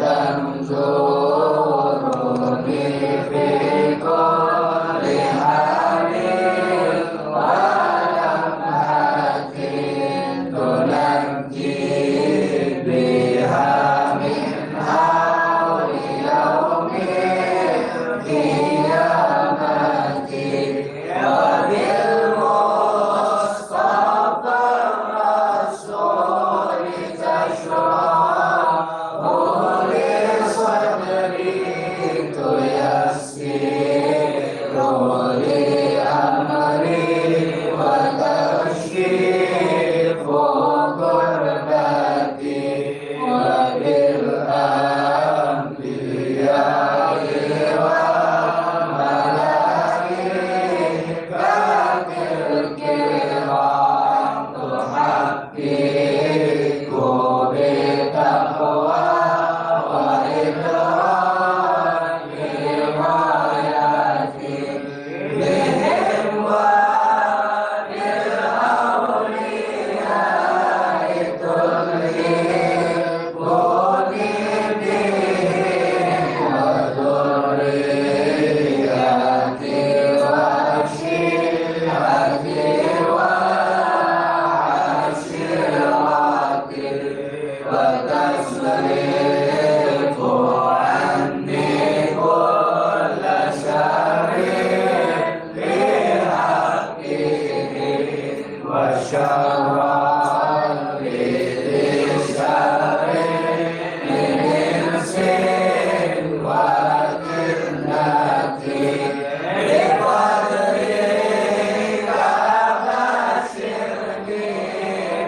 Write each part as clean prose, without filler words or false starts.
tanzuruni fi kulli halin wa lam hatin tunajji biha min hawli yaumil qiyamati wa bil mustafa rasuli tashrahu li sadri tuyassiru li amri wa takshifu kurbati wa bil anbiya'i wa malaikatil kiram tuhaqqiqu bi taqwa wa idraki ghayati bihim wa bil awliya'i tulhibuni bihim wa dhurriyyati wa ashirati wa ashirati wa tasrifu anni kulla sharrin bihaqqihi wa syarran lisarrin min insin wa jinnati biqadrika basirni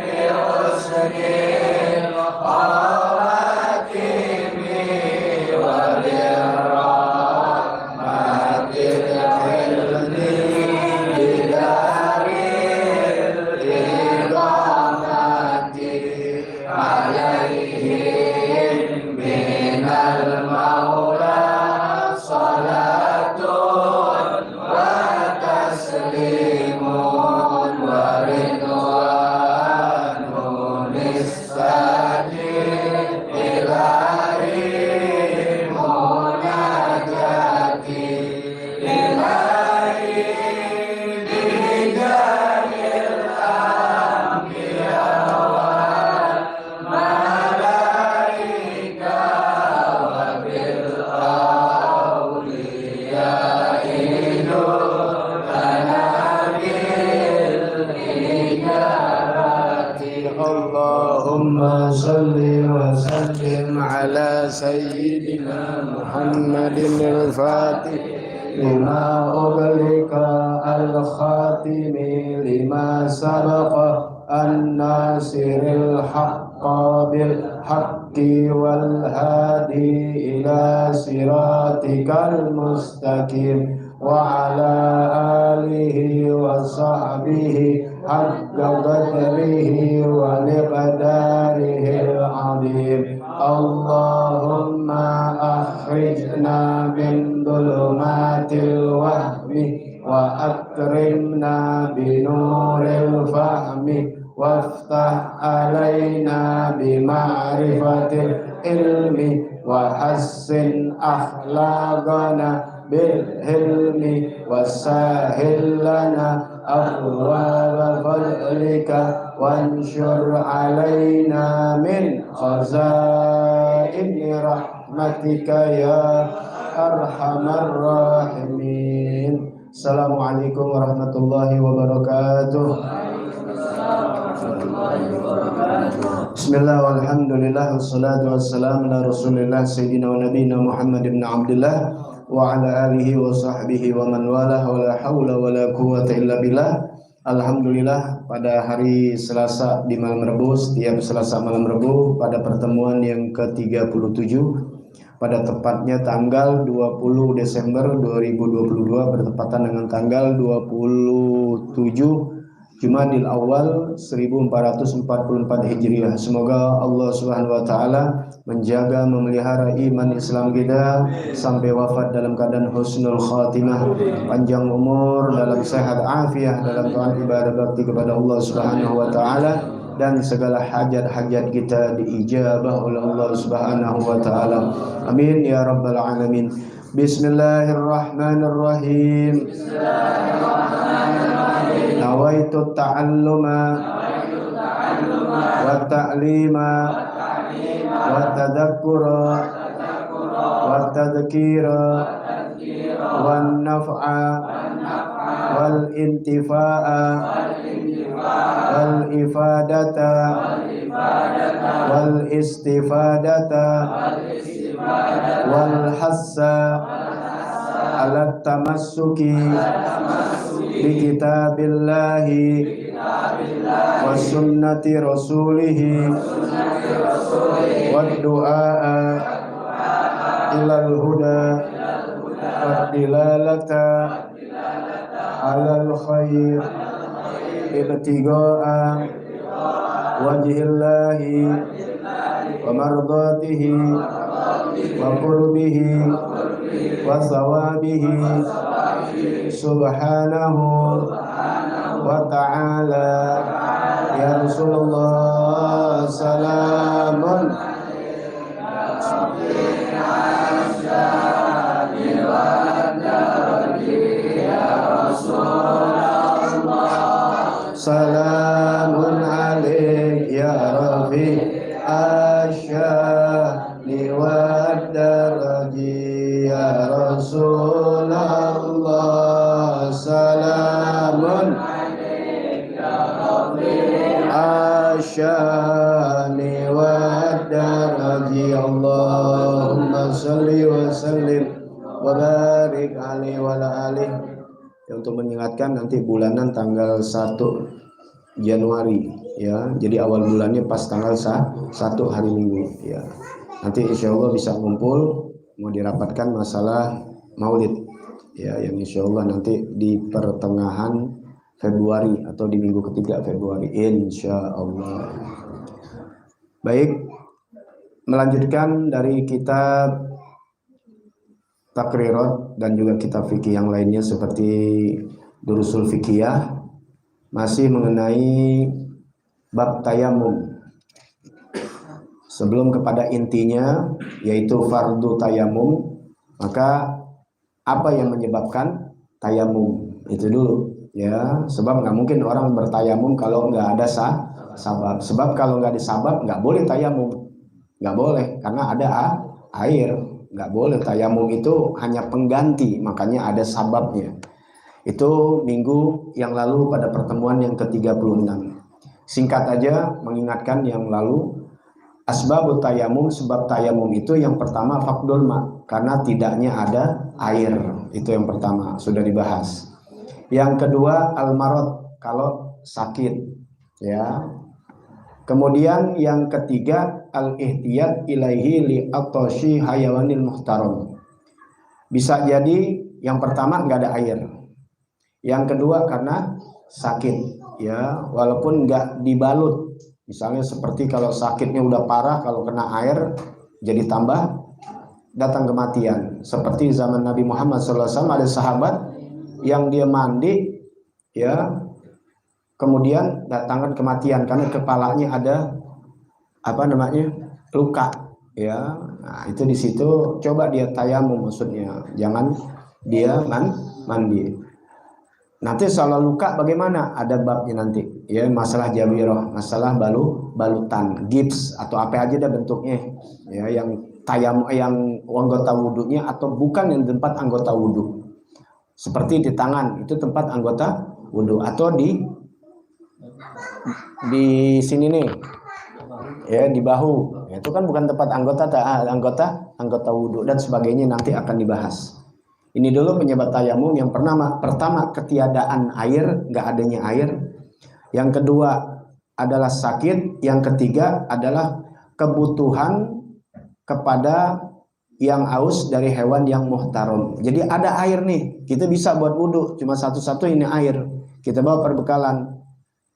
bihusnil khawatimi wa birrahmatil hilmi bidaril idamati alaihim minal maula salatun wa taslimun wa ridwanun listajib ilahi munajati ilahi bijalil anbiya wal malaika wa bil awliya'i lana bil ijabati Allahumma salli wa sallim ala sayyidina Muhammadin al-fatih lima ughliqa al-khatimi lima sabaqa an-nasiril haqqa bil haqqi wal hadi ila siratikal mustaqim wa ala alihi wa sahbihi haqqa qadrihi wa liqadarihi al-azim Allahumma akhrijna min dhulumatil wahmi wa akrimna binuril fahmi waftah alaina bima'rifatil ilmi wa hassin akhlaqana bil hilmi wasahil lana abwaaba fadlika wanshur alaina min khazaini rahmatika ya arhamar rahimin. Assalamualaikum warahmatullahi wabarakatuh. Bismillah walhamdulillah wassalatu wassalamu ala rasulillah sayyidina wa nabiyina Muhammad ibn Abdullah wa ala alihi wa sahbihi wa man walah wa la hawla wa la quwwata illa billah. Alhamdulillah pada hari Selasa di malam Rebu, setiap Selasa malam Rebu pada pertemuan yang ke-37 pada tepatnya tanggal 20 Desember 2022 bertepatan dengan tanggal 27 Jumadil Awal 1444 Hijriah. Semoga Allah Subhanahu wa taala menjaga memelihara iman Islam kita sampai wafat dalam keadaan husnul khatimah, panjang umur, dalam sehat afiah, dalam taat ibadah bakti kepada Allah Subhanahu wa taala, dan segala hajat-hajat kita diijabah oleh Allah Subhanahu wa taala. Amin ya rabbal alamin. Bismillahirrahmanirrahim. Nawaitu ta'alluma wa ta'lima wa tadhakkura wa tadhkira wan naf'a wal intifa'a wal ifadata wal istifadata wal hassa ala tamassuki bi kitabillahi wa sunnati rasulihi wa du'a ilal huda wa dilalata alal khair ibtiga'a wajhillahi wa mardatihi wa qurbihi wa sawabihi subhanahu wa ta'ala. Ya Rasulullah salamun salamun alaik ya Rafi asyani wa daraji ya Rasulullah salamun alaik ya Rafi asyani wa daraji. Allahumma salli wa sallim wa barik alaihi wa ala alihi. Untuk mengingatkan nanti bulanan tanggal 1 Januari ya. Jadi awal bulannya pas tanggal 1 hari Minggu ya. Nanti insya Allah bisa ngumpul mau dirapatkan masalah maulid ya, yang insya Allah nanti di pertengahan Februari atau di minggu ketiga Februari insya Allah. Baik, melanjutkan dari kitab Takrirat dan juga kitab fikih yang lainnya seperti Durusul Fikiyah, masih mengenai bab tayamum. Sebelum kepada intinya yaitu fardu tayamum, maka apa yang menyebabkan tayamum itu dulu ya. Sebab nggak mungkin orang bertayamum kalau nggak ada sabab. Sebab kalau nggak ada sabab nggak boleh tayamum, nggak boleh karena ada air. Nggak boleh, tayamum itu hanya pengganti, makanya ada sababnya. Itu minggu yang lalu pada pertemuan yang ke-36. Singkat aja mengingatkan yang lalu, asbabut tayamum, sebab tayamum itu yang pertama faqdul ma, karena tidaknya ada air. Itu yang pertama, sudah dibahas. Yang kedua al-marad, kalau sakit ya. Kemudian yang ketiga al-ihtiyat ilaihi li atashi hayawanil muhtaram. Bisa jadi yang pertama nggak ada air. Yang kedua karena sakit ya, walaupun nggak dibalut. Misalnya seperti kalau sakitnya udah parah, kalau kena air jadi tambah datang kematian. Seperti zaman Nabi Muhammad SAW ada sahabat yang dia mandi ya, kemudian datangkan kematian karena kepalanya ada luka ya. Nah, itu di situ coba dia tayamum, maksudnya jangan dia mandi. Nanti soal luka bagaimana, ada babnya nanti ya, masalah jabirah, masalah balutan, gips atau apa aja dah bentuknya ya, yang tayamum yang anggota wudhunya atau bukan yang tempat anggota wudhu. Seperti di tangan itu tempat anggota wudhu, atau di sini nih ya, di bahu itu kan bukan tempat anggota wudhu dan sebagainya, nanti akan dibahas. Ini dulu penyebab tayamum. Yang pertama ketiadaan air, nggak adanya air. Yang kedua adalah sakit. Yang ketiga adalah kebutuhan kepada yang aus dari hewan yang muhtaram. Jadi ada air nih, kita bisa buat wudhu, cuma satu-satu ini air, kita bawa perbekalan.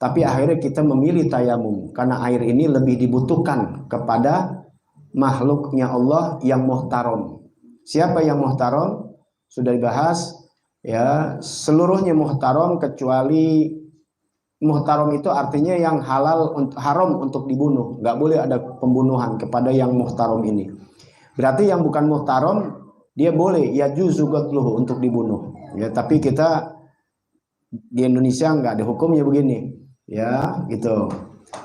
Tapi akhirnya kita memilih tayamum karena air ini lebih dibutuhkan kepada makhluknya Allah yang muhtaram. Siapa yang muhtaram? Sudah dibahas ya, seluruhnya muhtaram kecuali muhtaram itu artinya yang halal, haram untuk dibunuh. Nggak boleh ada pembunuhan kepada yang muhtaram ini. Berarti yang bukan muhtaram dia boleh ya juzu qatluhu untuk dibunuh. Ya, tapi kita di Indonesia nggak ada hukumnya begini. Ya, gitu.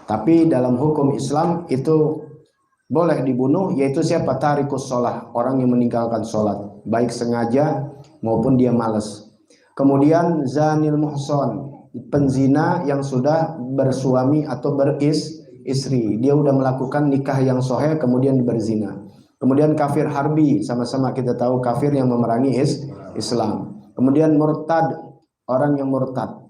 Tapi dalam hukum Islam itu boleh dibunuh, yaitu siapa? Tarikus sholah, orang yang meninggalkan sholat, baik sengaja maupun dia malas. Kemudian zanil muhson, penzina yang sudah bersuami atau istri, dia udah melakukan nikah yang sahih kemudian berzina. Kemudian kafir harbi, sama-sama kita tahu kafir yang memerangi Islam. Kemudian murtad, orang yang murtad.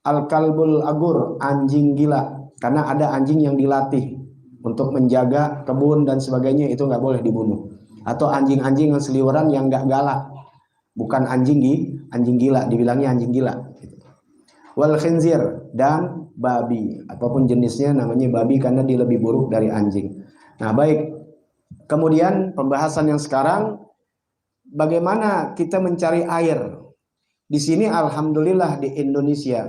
Al-kalbul agur, anjing gila, karena ada anjing yang dilatih untuk menjaga kebun dan sebagainya, itu nggak boleh dibunuh. Atau anjing-anjing yang seliweran yang nggak galak, bukan anjing gila, dibilangnya anjing gila. Wal khinzir, dan babi, apapun jenisnya namanya babi karena dia lebih buruk dari anjing. Nah baik, kemudian pembahasan yang sekarang, bagaimana kita mencari air. Di sini alhamdulillah di Indonesia,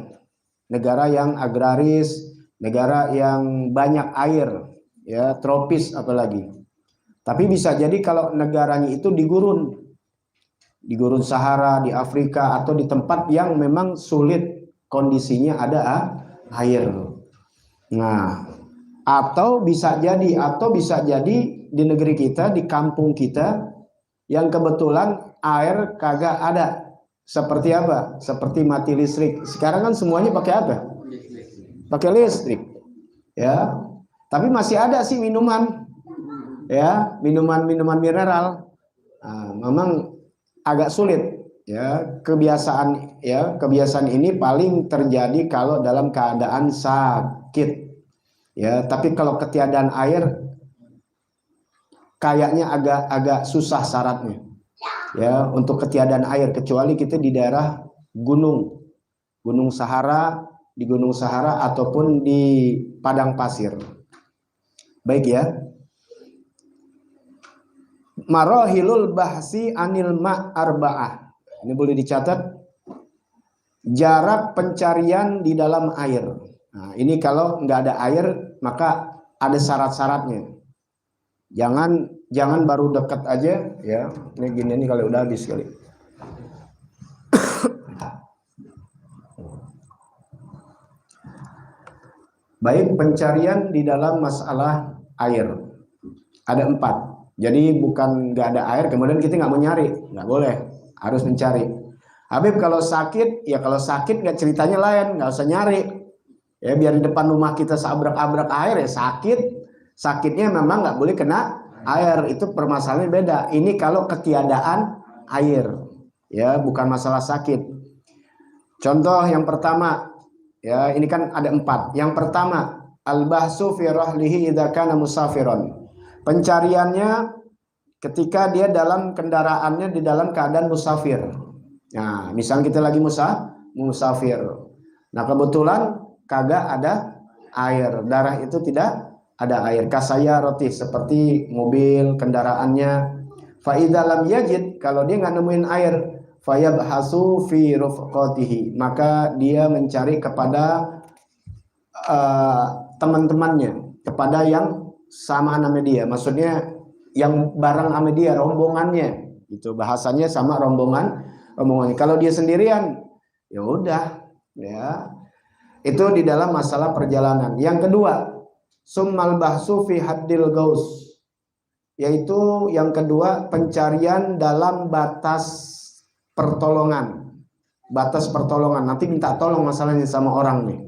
negara yang agraris, negara yang banyak air, ya tropis apalagi. Tapi bisa jadi kalau negaranya itu di gurun Sahara, di Afrika, atau di tempat yang memang sulit kondisinya ada air. Nah, atau bisa jadi di negeri kita, di kampung kita yang kebetulan air kagak ada. Seperti apa? Seperti mati listrik. Sekarang kan semuanya pakai apa? Pakai listrik. Ya. Tapi masih ada sih minuman, ya, minuman mineral. Nah, memang agak sulit, ya, kebiasaan ini paling terjadi kalau dalam keadaan sakit, ya. Tapi kalau ketiadaan air, kayaknya agak susah syaratnya, ya, untuk ketiadaan air, kecuali kita di daerah gunung Sahara, ataupun di padang pasir. Baik ya. Marahilul bahsi anil ma' arba'ah. Ini boleh dicatat. Jarak pencarian di dalam air. Nah, ini kalau nggak ada air maka ada syarat-syaratnya. Jangan baru dekat aja, ya. Ini gini nih kalau udah habis kali. Baik, pencarian di dalam masalah air ada 4. Jadi bukan nggak ada air kemudian kita nggak mau nyari, nggak boleh, harus mencari. Habib kalau sakit, ya kalau sakit nggak ceritanya lain, nggak usah nyari. Ya biar di depan rumah kita seabrak-abrak air, ya sakitnya memang nggak boleh kena air, itu permasalahannya beda. Ini kalau ketiadaan air, ya bukan masalah sakit. Contoh yang pertama, ya ini kan ada 4. Yang pertama, al-bahsu fi rahlihi idza kana musafiron. Pencariannya ketika dia dalam kendaraannya di dalam keadaan musafir. Nah, misalnya kita lagi musafir. Nah, kebetulan kagak ada air, darah itu tidak ada air. Kasaya roti, seperti mobil kendaraannya. Fa idza lam yajid, kalau dia nggak nemuin air, fayabhasu fi rufqatihi, maka dia mencari kepada teman-temannya, kepada yang sama nama dia, maksudnya yang bareng sama dia, rombongannya, itu bahasanya sama rombongannya. Kalau dia sendirian, ya udah, ya itu di dalam masalah perjalanan. Yang kedua, summal bahsu fi haddil gaus, yaitu yang kedua pencarian dalam batas pertolongan. Nanti minta tolong masalahnya sama orang nih,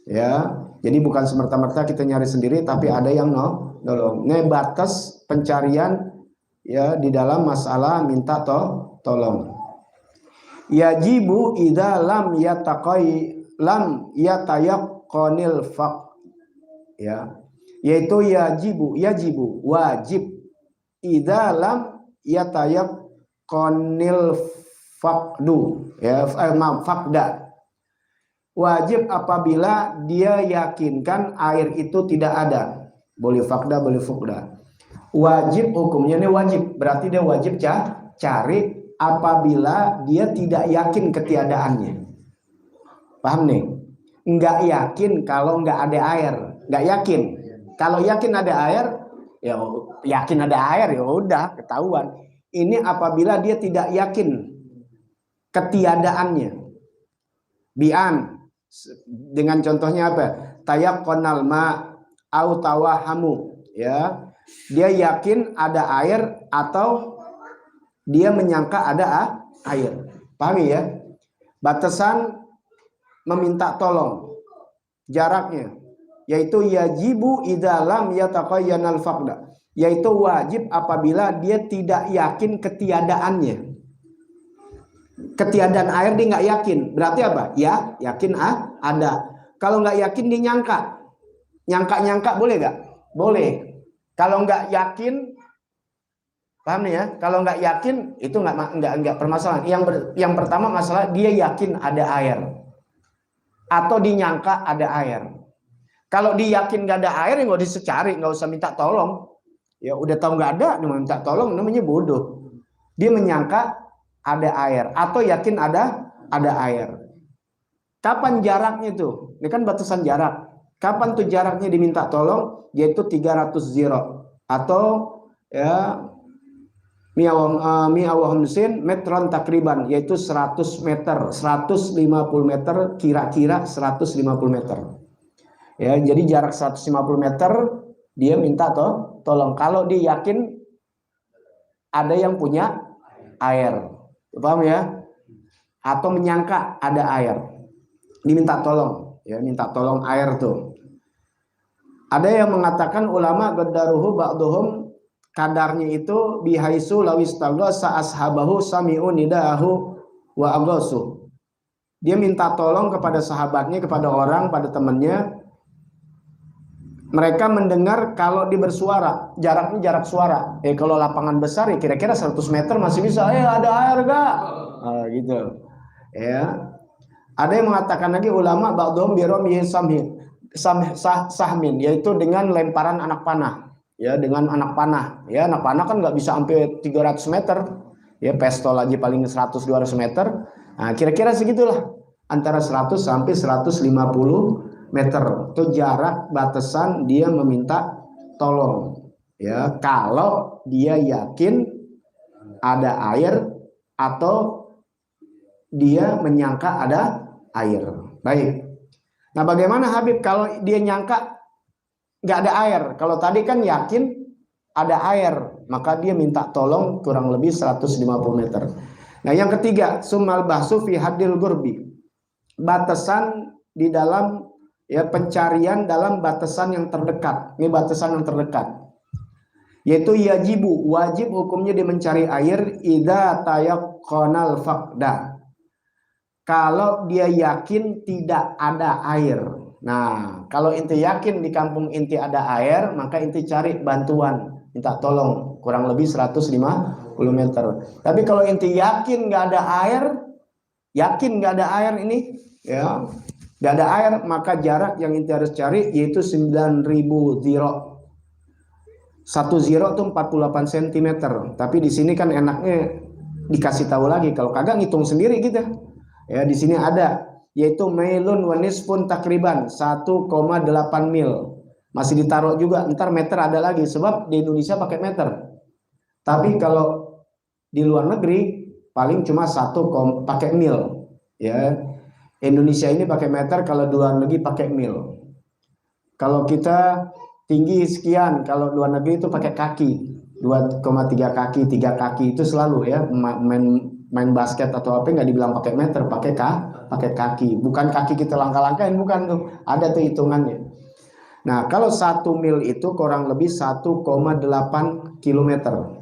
ya. Jadi bukan semerta-merta kita nyari sendiri, tapi ada yang nolong. Ini batas pencarian, ya, di dalam masalah minta tolong. Yajibu idza lam yatayaqqanil faq, ya, yaitu yajibu wajib idza lam yatayaqqanil faqdu, ya, faqda. Wajib apabila dia yakinkan air itu tidak ada. Boleh fakda, boleh fukda. Wajib hukumnya ini wajib. Berarti dia wajib cari apabila dia tidak yakin ketiadaannya. Paham nih? nggak yakin kalau nggak ada air, nggak yakin. Kalau yakin ada air, ya yakin ada air ya udah ketahuan. Ini apabila dia tidak yakin ketiadaannya. Bi'an dengan contohnya apa? Tayaqqanal ma au tawahamu, ya. Dia yakin ada air atau dia menyangka ada air. Pahami ya? Batasan meminta tolong, jaraknya yaitu yajibu idza lam yataqayyanal faqda, yaitu wajib apabila dia tidak yakin ketiadaannya. Ketiadaan air dia nggak yakin, berarti apa? Ya yakin ada. Kalau nggak yakin dia nyangka boleh nggak? Boleh. Kalau nggak yakin, paham nih ya? Kalau nggak yakin itu nggak permasalahan. Yang pertama masalah dia yakin ada air atau dinyangka ada air. Kalau dia yakin nggak ada air, ya nggak usah cari, nggak usah minta tolong. Ya udah tahu nggak ada, dia minta tolong, namanya bodoh. Dia menyangka ada air atau yakin ada air. Kapan jaraknya tuh? Ini kan batasan jarak. Kapan tuh jaraknya diminta tolong? Yaitu 300 ziro atau ya mi'awahumsin metron takriban, yaitu 100 meter, 150 meter, kira-kira 150 meter. Ya, jadi jarak 150 meter dia minta tolong. Kalau dia yakin ada yang punya air. Paham ya? Atau menyangka ada air, diminta tolong, ya minta tolong air tuh. Ada yang mengatakan ulama qaddaruhu ba'dhum, kadarnya itu bihaisu lawistagha ashabahu sami'u nidaahu wa aghasu. Dia minta tolong kepada sahabatnya, kepada orang, pada temannya. Mereka mendengar kalau dia bersuara, jaraknya jarak suara. Kalau lapangan besar ya kira-kira 100 meter masih bisa. Ada air gak? Gitu. Ya. Ada yang mengatakan lagi ulama ba'dhum biramihi sahmin, yaitu dengan lemparan anak panah. Ya, dengan anak panah. Ya, anak panah kan nggak bisa sampai 300 meter. Ya, pistol aja paling 100-200 meter. Nah, kira-kira segitulah. Antara 100 sampai 150 meter. Itu jarak batasan dia meminta tolong. Ya, kalau dia yakin ada air atau dia menyangka ada air. Baik. Nah, bagaimana Habib kalau dia nyangka nggak ada air? Kalau tadi kan yakin ada air, maka dia minta tolong kurang lebih 150 meter. Nah, yang ketiga, sumal bahsu fi haddil gurbi. Batasan di dalam ya pencarian dalam batasan yang terdekat. Ini batasan yang terdekat. Yaitu yajibu, wajib hukumnya dia mencari air idza tayaqqanal faqda. Kalau dia yakin tidak ada air. Nah, kalau inti yakin di kampung inti ada air, maka inti cari bantuan, minta tolong, kurang lebih 150 meter. Tapi kalau inti yakin nggak ada air, yakin nggak ada air ini, ya, nggak ada air, maka jarak yang inti harus cari yaitu 9.000 ziro. 1 ziro itu 48 cm. Tapi di sini kan enaknya dikasih tahu lagi, kalau kagak ngitung sendiri gitu. Ya, di sini ada yaitu mailun wa nisfun takriban 1,8 mil. Masih ditaruh juga, ntar meter ada lagi sebab di Indonesia pakai meter. Tapi kalau di luar negeri paling cuma pakai mil. Ya. Indonesia ini pakai meter, kalau di luar negeri pakai mil. Kalau kita tinggi sekian, kalau luar negeri itu pakai kaki. 2,3 kaki, 3 kaki itu selalu ya, main basket atau apa nggak dibilang pakai meter, pakai kaki. Bukan kaki kita langkah-langkahin, bukan tuh. Ada tuh hitungannya. Nah, kalau 1 mil itu kurang lebih 1,8 kilometer.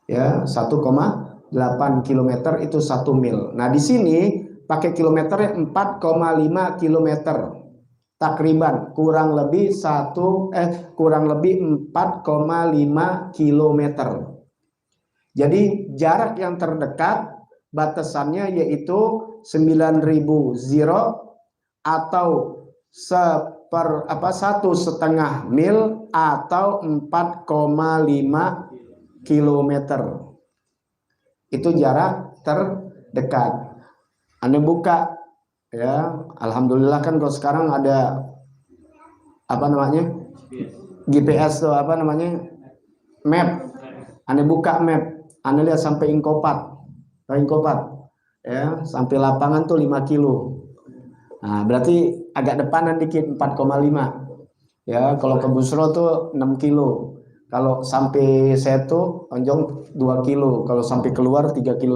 Ya, 1,8 kilometer itu 1 mil. Nah, di sini pakai kilometernya 4,5 kilometer. Takriban kurang lebih 4,5 kilometer. Jadi jarak yang terdekat batasannya yaitu 9.000 ziro atau 1,5 mil atau 4,5 kilometer. Itu jarak terdekat. Anda buka ya. Alhamdulillah kan kalau sekarang ada apa namanya GPS tuh apa namanya map. Ane buka map, ane lihat sampai Ingkopat, ya sampai lapangan tuh 5 kilo. Nah berarti agak depanan dikit 4,5. Ya kalau ke Busro tuh 6 kilo. Kalau sampai Setu Onjong 2 kilo. Kalau sampai keluar 3,5 kilo.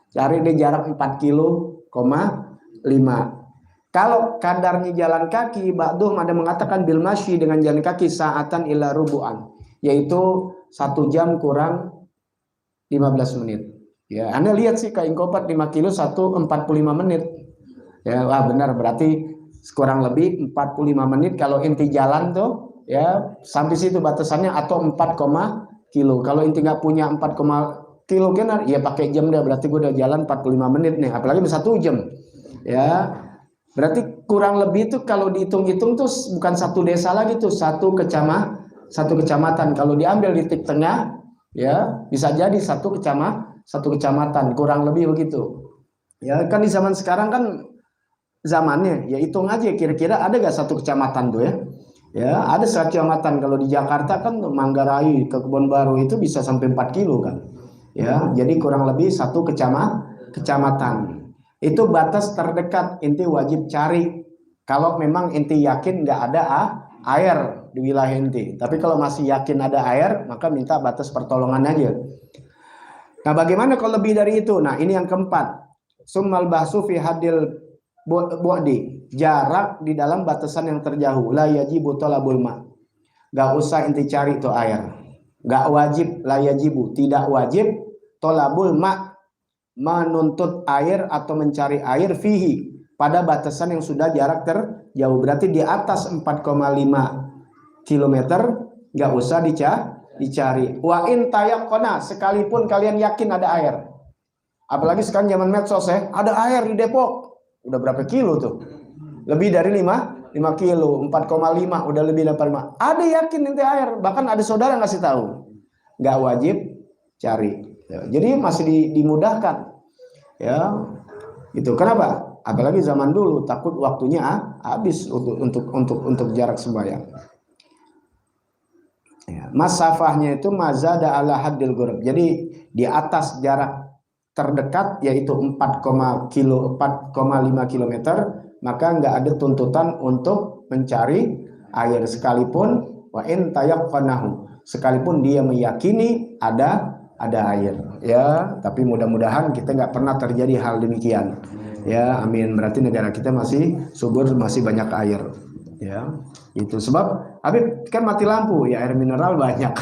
Cari deh jarak 4,5 kilo. Kalau kadarnya jalan kaki, ba'dhum ada mengatakan bil masyi dengan jalan kaki sa'atan ila rubu'an, yaitu 1 jam kurang 15 menit. Ya, Anda lihat sih ke Ingkopat 5 kilo 1:45 menit. Ya, wah benar berarti kurang lebih 45 menit kalau inti jalan tuh ya sampai situ batasannya atau 4, kilo. Kalau inti nggak punya 4, kilo kan ya pakai jam dah, berarti gue udah jalan 45 menit nih, apalagi 1 jam. Ya, berarti kurang lebih itu kalau dihitung-hitung tuh bukan satu desa lagi tuh, satu kecamatan. Kalau diambil di titik tengah, ya bisa jadi satu kecamatan, kurang lebih begitu. Ya kan di zaman sekarang kan zamannya, ya hitung aja kira-kira ada gak satu kecamatan tuh ya. Ya ada 1 kecamatan. Kalau di Jakarta kan Manggarai ke Kebon Baru itu bisa sampai 4 kilo kan. Ya jadi kurang lebih satu kecamatan. Itu batas terdekat, inti wajib cari. Kalau memang inti yakin nggak ada air di wilayah inti. Tapi kalau masih yakin ada air, maka minta batas pertolongan aja. Nah, bagaimana kalau lebih dari itu? Nah, ini yang keempat. Summal bahsu fi hadil bu'di. Jarak di dalam batasan yang terjauh. La yajibu talabul ma. Nggak usah inti cari itu air. Nggak wajib, la yajibu. Tidak wajib talabul ma, menuntut air atau mencari air fihi pada batasan yang sudah jarak terjauh. Berarti di atas 4,5 km nggak usah dicari. Wa in tayaqqana, sekalipun kalian yakin ada air. Apalagi sekarang zaman medsos ya, ada air di Depok. Udah berapa kilo tuh? Lebih dari 5 kilo, 4,5 udah lebih dari 5. Ada yakin nanti air, bahkan ada saudara ngasih tahu. Nggak wajib cari. Ya, jadi masih dimudahkan, ya, itu kenapa? Apalagi zaman dulu takut waktunya habis untuk jarak sembahyang. Ya, masafahnya itu mazada ala haddil ghurab. Jadi di atas jarak terdekat yaitu 4,5 km, maka nggak ada tuntutan untuk mencari air sekalipun wa in tayaqqanahu, sekalipun dia meyakini ada air, ya. Tapi mudah-mudahan kita nggak pernah terjadi hal demikian, ya, amin. Berarti negara kita masih subur, masih banyak air, ya. Itu sebab Habib kan mati lampu, ya air mineral banyak.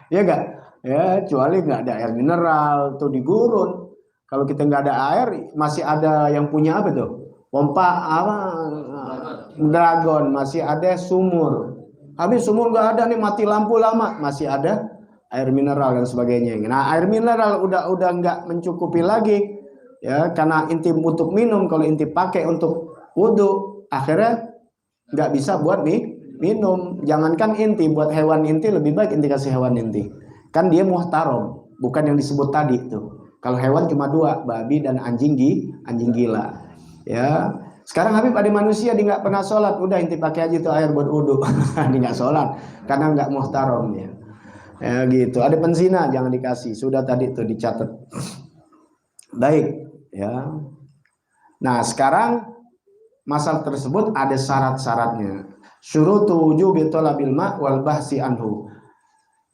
Ya enggak, ya kecuali nggak ada air mineral tuh di gurun. Kalau kita nggak ada air, masih ada yang punya apa tuh, pompa apa, dragon, masih ada sumur. Habis sumur nggak ada nih, mati lampu lama, masih ada air mineral dan sebagainya. Nah, air mineral udah nggak mencukupi lagi, ya, karena inti untuk minum. Kalau inti pakai untuk wudhu, akhirnya nggak bisa buat minum. Jangankan inti, buat hewan inti lebih baik inti kasih hewan inti. Kan dia muhtarom, bukan yang disebut tadi tuh. Kalau hewan cuma 2, babi dan anjing gila. Ya. Sekarang Habib ada manusia dia nggak pernah sholat, udah inti pakai aja tuh air buat wudhu. Dia nggak sholat karena nggak muhtarom ya. Ya gitu. Ada penzina jangan dikasih. Sudah tadi itu dicatat. Baik, ya. Nah, sekarang masalah tersebut ada syarat-syaratnya. Syurutu wujubi talabil ma wal bahsi anhu.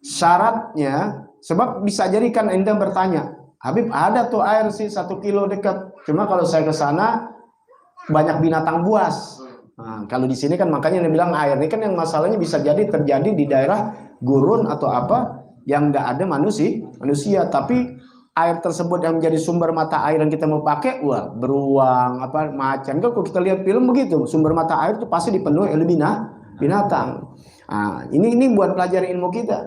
Syaratnya, sebab bisa jadi kan Anda bertanya, Habib ada tuh air sih 1 kilo dekat. Cuma kalau saya ke sana banyak binatang buas. Nah, kalau di sini kan makanya dia bilang air ini kan yang masalahnya bisa jadi terjadi di daerah gurun atau apa yang nggak ada manusia, tapi air tersebut yang menjadi sumber mata air yang kita mau pakai, wah beruang apa macan. Kalau kita lihat film begitu, sumber mata air itu pasti dipenuhi oleh binatang. Nah, ini buat pelajari ilmu kita.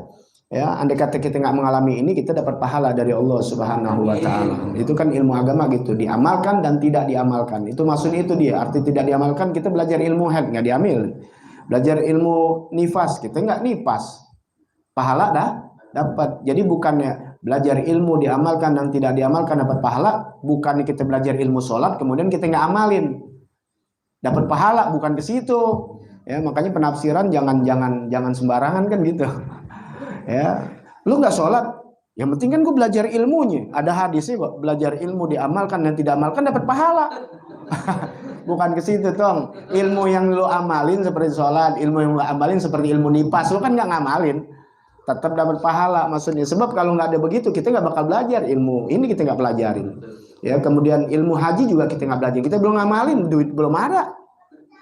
Ya, andai kata kita nggak mengalami ini, kita dapat pahala dari Allah Subhanahu wa Ta'ala. Itu kan ilmu agama gitu, diamalkan dan tidak diamalkan. Itu maksudnya itu dia. Arti tidak diamalkan, kita belajar ilmu haid nggak diambil. Belajar ilmu nifas, kita nggak nifas, pahala dah dapat. Jadi bukannya belajar ilmu diamalkan dan tidak diamalkan dapat pahala. Bukan kita belajar ilmu sholat kemudian kita nggak amalin dapat pahala, bukan ke situ. Ya, makanya penafsiran jangan sembarangan kan gitu. Ya, lu nggak sholat, yang penting kan gue belajar ilmunya. Ada hadisnya kok, belajar ilmu diamalkan dan tidak amalkan dapat pahala. Bukan ke situ tong. Ilmu yang lu amalin seperti sholat, ilmu yang lu amalin seperti ilmu nipas, lu kan nggak ngamalin, tetap dapat pahala maksudnya. Sebab kalau nggak ada begitu kita nggak bakal belajar ilmu ini, kita nggak pelajarin. Ya, kemudian ilmu haji juga kita nggak belajar, kita belum ngamalin, duit belum ada.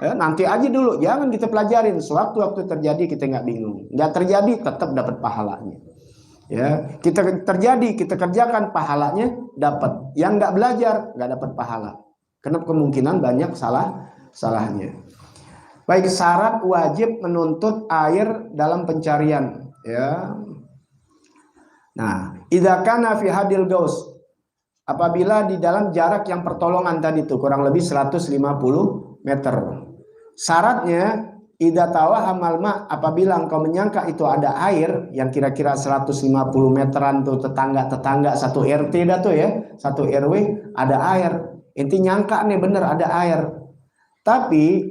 Ya, nanti aja dulu, jangan kita pelajarin. Sewaktu-waktu terjadi kita nggak bingung, nggak terjadi tetap dapat pahalanya. Ya, kita terjadi kita kerjakan pahalanya dapat. Yang nggak belajar nggak dapat pahala. Karena kemungkinan banyak salahnya. Baik, syarat wajib menuntut air dalam pencarian. Ya. Nah, idza kana fi hadil gaus, apabila di dalam jarak yang pertolongan tadi itu kurang lebih 150 meter. Syaratnya idza tawahamal ma, apabila engkau menyangka itu ada air yang kira-kira 150 meteran tuh, tetangga satu RT dah tuh ya, satu RW ada air. Inti nyangka nih bener ada air. Tapi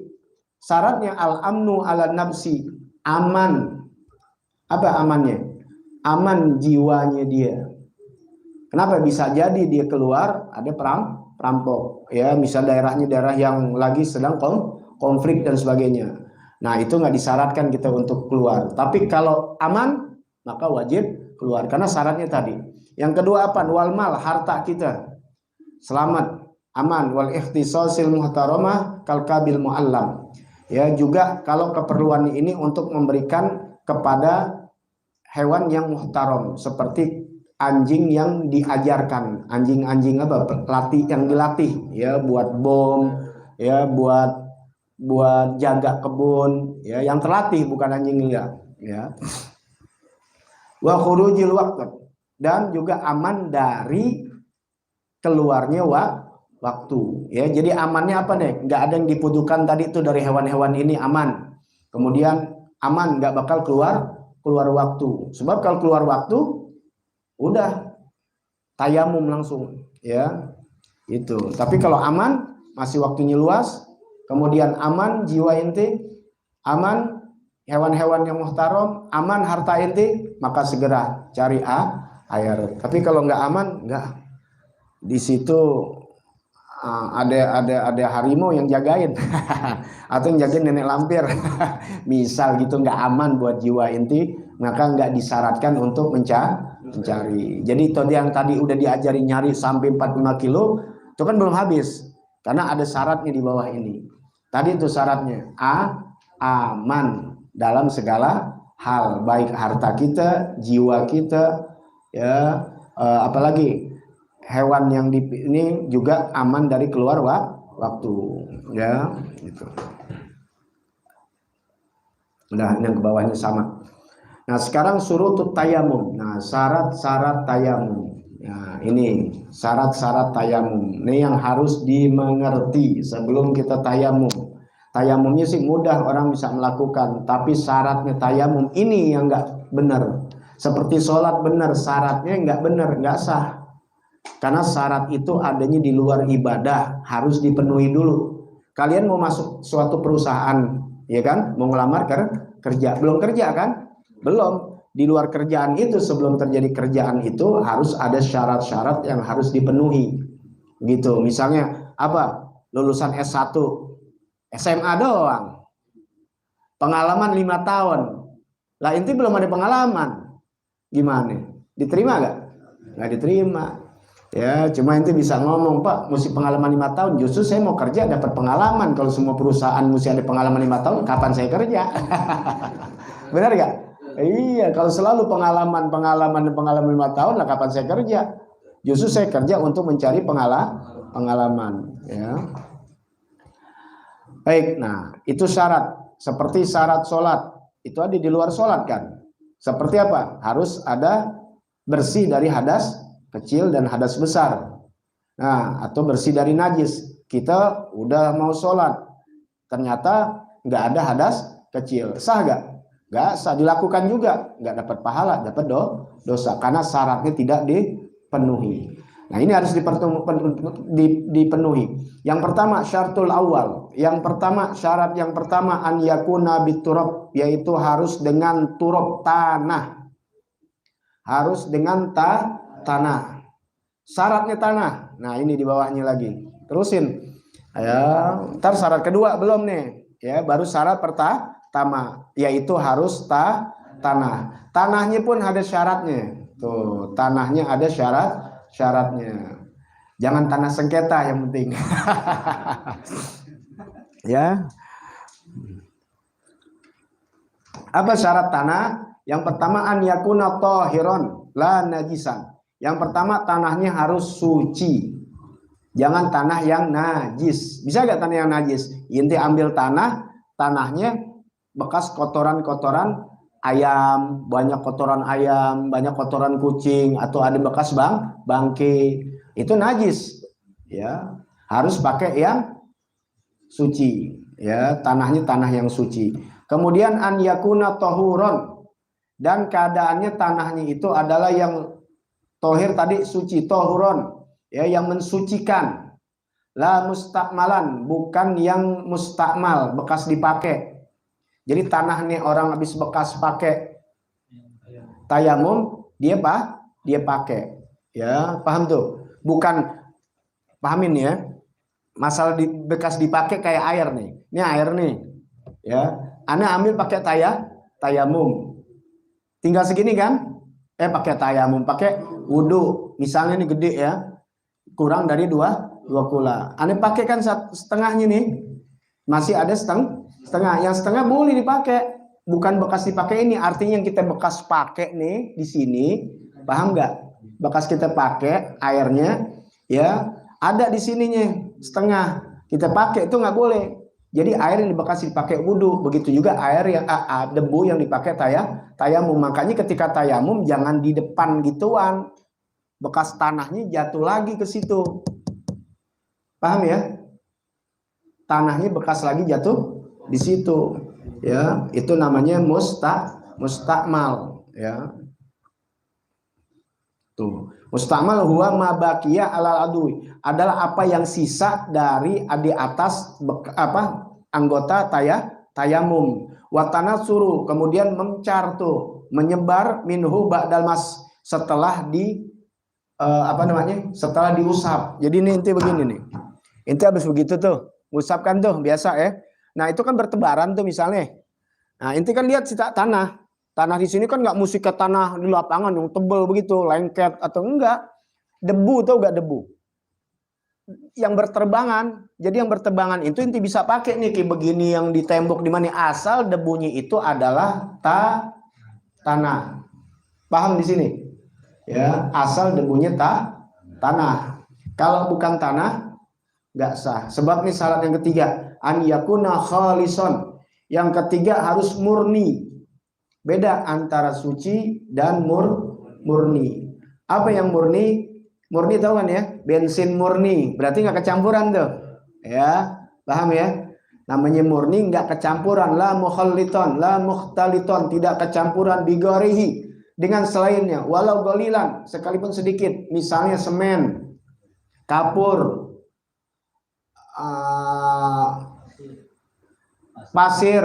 syaratnya al-amnu ala nafsi, aman. Apa amannya? Aman jiwanya dia. Kenapa? Bisa jadi dia keluar ada perampok. Ya, misal daerahnya daerah yang lagi sedang konflik dan sebagainya. Nah, itu nggak disyaratkan kita untuk keluar. Tapi kalau aman, maka wajib keluar. Karena syaratnya tadi. Yang kedua apa? Wal mal, harta kita selamat, aman. Wal ikhtisasil muhtaramah kal kabil muallam. Ya, juga kalau keperluan ini untuk memberikan kepada hewan yang muhtaram, seperti anjing yang diajarkan, anjing apa? Yang dilatih, ya, buat bom, ya, buat jaga kebun, ya, yang terlatih, bukan anjing liar, ya. Wa khurujil waqt, dan juga aman dari keluarnya waktu, ya. Jadi amannya apa nih? Nggak ada yang dibutuhkan tadi itu dari hewan-hewan ini aman. Kemudian aman, nggak bakal keluar waktu. Sebab kalau keluar waktu, udah tayamum langsung, ya. Itu. Tapi kalau aman, masih waktunya luas, kemudian aman jiwa inti, aman hewan-hewan yang muhtaram, aman harta inti, maka segera cari air. Tapi kalau nggak aman, nggak. Di situ ada harimau yang jagain atau yang jagain nenek lampir. Misal gitu, nggak aman buat jiwa inti, maka nggak disyaratkan untuk mencari. Jadi itu yang tadi udah diajari nyari sampai 45 kilo, itu kan belum habis. Karena ada syaratnya di bawah ini. Tadi itu syaratnya aman dalam segala hal, baik harta kita, jiwa kita, ya, apalagi hewan yang ini juga aman dari keluar waktu, ya, gitu. Udah, yang ke bawahnya sama. Nah, sekarang surutut tayamum. Nah, syarat-syarat tayamum. Nah, ini syarat-syarat tayamum. Ini yang harus dimengerti sebelum kita tayamum. Tayamumnya sih mudah, orang bisa melakukan, tapi syaratnya tayamum ini yang nggak benar. Seperti sholat benar, syaratnya nggak benar, nggak sah. Karena syarat itu adanya di luar ibadah, harus dipenuhi dulu. Kalian mau masuk suatu perusahaan, ya kan? Mau ngelamar kerja, belum kerja kan? Belum. Di luar kerjaan itu, sebelum terjadi kerjaan itu harus ada syarat-syarat yang harus dipenuhi. Gitu. Misalnya apa? Lulusan S1, SMA doang. Pengalaman 5 tahun. Lah inti belum ada pengalaman. Gimana? Diterima nggak? Nggak diterima. Ya, cuma inti bisa ngomong, Pak, mesti pengalaman 5 tahun. Justru saya mau kerja dapat pengalaman. Kalau semua perusahaan mesti ada pengalaman 5 tahun, kapan saya kerja? Benar nggak? Iya, kalau selalu pengalaman 5 tahun, lah kapan saya kerja? Justru saya kerja untuk mencari pengalaman, ya. Baik, nah itu syarat. Seperti syarat sholat, itu ada di luar sholat kan? Seperti apa? Harus ada bersih dari hadas kecil dan hadas besar. Nah, atau bersih dari najis. Kita udah mau sholat, ternyata nggak ada hadas kecil, sah nggak? nggak sah. Dilakukan juga nggak dapat pahala, dapat dosa karena syaratnya tidak dipenuhi. Nah ini harus dipenuhi. Yang pertama syaratul awal. Yang pertama syarat yang pertama an yakuna biturab, yaitu harus dengan turab tanah. Harus dengan tanah. Syaratnya tanah. Nah ini di bawahnya lagi. Terusin. Ya, ntar syarat kedua belum nih. Ya, baru syarat pertama, yaitu harus tanah. Tanahnya pun ada syaratnya. Tuh, tanahnya ada syaratnya. Jangan tanah sengketa yang penting. Ya. Apa syarat tanah? Yang pertama an yakuna tahiron la najisan. Yang pertama tanahnya harus suci. Jangan tanah yang najis. Bisa nggak tanah yang najis? Inti ambil tanahnya bekas kotoran-kotoran ayam, banyak kotoran ayam, banyak kotoran kucing, atau ada bekas bangke, itu najis. Ya, harus pakai yang suci. Ya, tanahnya tanah yang suci. Kemudian an yakuna tohuron, dan keadaannya tanahnya itu adalah yang tohir tadi suci, tohuron, ya yang mensucikan. La mustakmalan, bukan yang mustakmal, bekas dipakai. Jadi tanahnya orang habis bekas pakai tayamum, dia pakai. Ya, paham tuh? Bukan, pahamin ya. Masalah bekas dipakai kayak air nih. Ini air nih. Ya, Ana ambil pakai tayamum. Tinggal segini kan? Pakai tayamum, pakai wudhu. Misalnya ini gede ya. Kurang dari dua kula. Ane pakai kan setengahnya nih, masih ada setengah. Yang setengah boleh dipakai, bukan bekas dipakai ini. Artinya yang kita bekas pakai nih di sini, paham nggak? Bekas kita pakai airnya, ya ada di sininya setengah. Kita pakai itu nggak boleh. Jadi air yang bekas dipakai wudhu, begitu juga air yang debu yang dipakai tayamum. Makanya ketika tayamum jangan di depan gituan. Bekas tanahnya jatuh lagi ke situ. Paham ya? Tanahnya bekas lagi jatuh di situ. Ya, itu namanya mustakmal, ya. Tuh. Mustakmal huwa ma baqiya alal adui, adalah apa yang sisa dari di atas anggota tayamum. Wa tanasuru, kemudian mencar tuh, menyebar minhu ba'dal mas, setelah setelah diusap. Jadi ini inti begini nih. Inti habis begitu tuh, ngusapkan tuh biasa ya. Nah, itu kan bertebaran tuh misalnya. Nah, inti kan lihat sisa tanah. Tanah di sini kan nggak mesti ke tanah di lapangan yang tebel begitu, lengket atau enggak. Debu tuh enggak debu. Yang berterbangan. Jadi yang berterbangan itu inti bisa pakai nih kayak begini yang di tembok di mana, asal debunya itu adalah tanah. Paham di sini? Ya, asal debunya tanah. Kalau bukan tanah nggak sah. Sebab ini syarat yang ketiga, an yakuna khalison. Yang ketiga harus murni. Beda antara suci dan murni. Apa yang murni? Murni tahu kan ya? Bensin murni. Berarti nggak kecampuran tuh. Ya, paham ya? Namanya murni nggak kecampuran. La mukhaliton, la mukhtaliton, tidak kecampuran bigorihi, dengan selainnya, walau golilan, sekalipun sedikit, misalnya semen, kapur, pasir.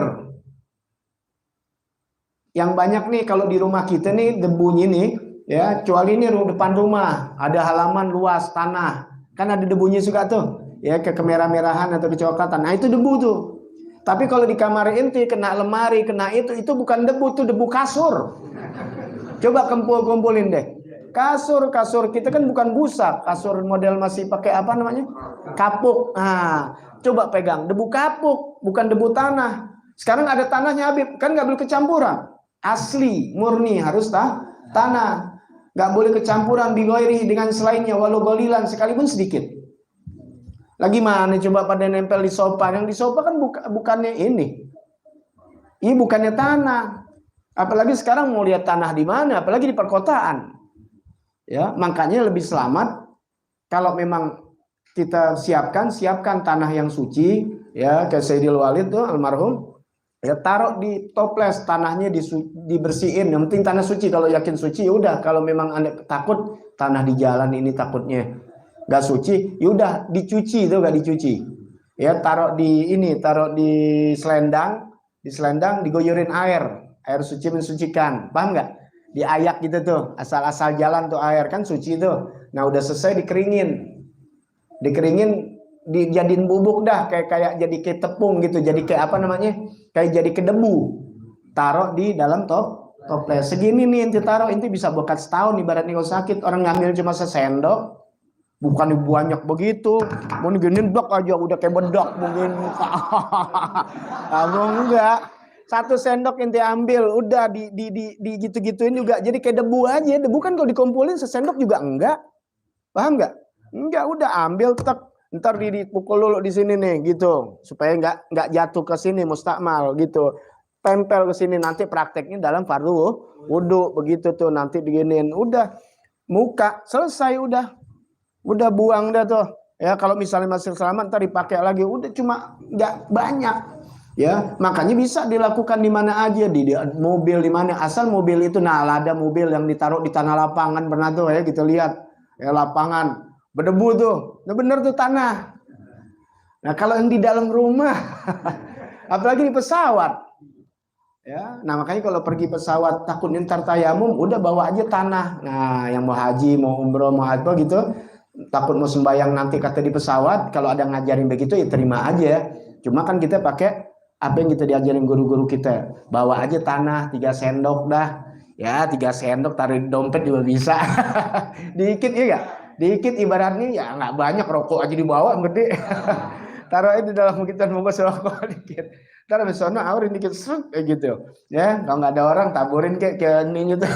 Yang banyak nih kalau di rumah kita nih debunya nih, ya, kecuali ini depan rumah, ada halaman luas tanah, kan ada debunya juga tuh, ya, kemerah-merahan atau kecoklatan. Nah itu debu tuh. Tapi kalau di kamar inti kena lemari, kena itu bukan debu, tuh debu kasur. Coba kumpulin deh. Kasur kita kan bukan busa, kasur model masih pakai apa namanya? Kapuk. Nah, coba pegang, debu kapuk, bukan debu tanah. Sekarang ada tanahnya Habib, kan nggak boleh kecampuran. Asli, murni harus tanah. Nggak boleh kecampuran bigoiri dengan selainnya, walau golilan, sekalipun sedikit. Lagi mana coba pada nempel di sofa? Yang di sofa kan bukannya ini. Ini bukannya tanah. Apalagi sekarang mau lihat tanah di mana, apalagi di perkotaan. Ya, makanya lebih selamat kalau memang kita siapkan tanah yang suci, ya, kayak Sayyidil Walid tuh almarhum. Ya taruh di toples, tanahnya dibersihin. Yang penting tanah suci. Kalau yakin suci, udah. Kalau memang Anda takut tanah di jalan ini takutnya nggak suci, yaudah dicuci itu nggak dicuci. Ya taruh di ini, taruh di selendang digoyorin air suci mensucikan. Paham nggak? Diayak gitu tuh, asal-asal jalan tuh air kan suci tuh. Nah udah selesai dikeringin dijadiin bubuk dah kayak jadi kayak tepung gitu, jadi kayak apa namanya, kayak jadi ke debu, taruh di dalam toples segini nih, inti taruh, inti bisa bekat setahun ibaratnya. Kalau sakit orang ngambil cuma sesendok, bukan banyak begitu, mau gini dok aja udah kayak bedak mungkin. Kamu enggak, satu sendok inti ambil udah di gitu-gituin juga jadi kayak debu aja. Debu kan kalau dikumpulin sesendok juga enggak, paham nggak? Enggak, udah ambil tek, ntar dipukul dulu di sini nih gitu, supaya nggak jatuh ke sini mustakmal gitu, tempel ke sini, nanti prakteknya dalam fardu wudhu begitu tuh, nanti diginiin udah muka selesai, udah buang dah tuh ya. Kalau misalnya masih selamat ntar dipakai lagi, udah, cuma nggak banyak ya. Makanya bisa dilakukan di mana aja, di mobil, di mana, asal mobil itu, nah ada mobil yang ditaruh di tanah lapangan, pernah tuh ya kita lihat ya, lapangan berdebu tuh, nah bener tuh tanah. Nah kalau yang di dalam rumah apalagi di pesawat ya, nah makanya kalau pergi pesawat takut ntar tayamum, udah bawa aja tanah. Nah yang mau haji, mau umroh, mau apa gitu, takut mau sembahyang nanti kata di pesawat, kalau ada ngajarin begitu ya terima aja. Cuma kan kita pakai apa yang kita diajarin guru-guru kita, bawa aja tanah 3 sendok dah ya, 3 sendok taruh di dompet juga bisa. Dikit ya gak? Dikit ibaratnya ya, nggak banyak, rokok aja dibawa gede. Taruh di dalam kita bungkus rokok dikit, ntar besoknya aurin dikit kayak gitu ya. Kalau nggak ada orang taburin kayak ini gitu.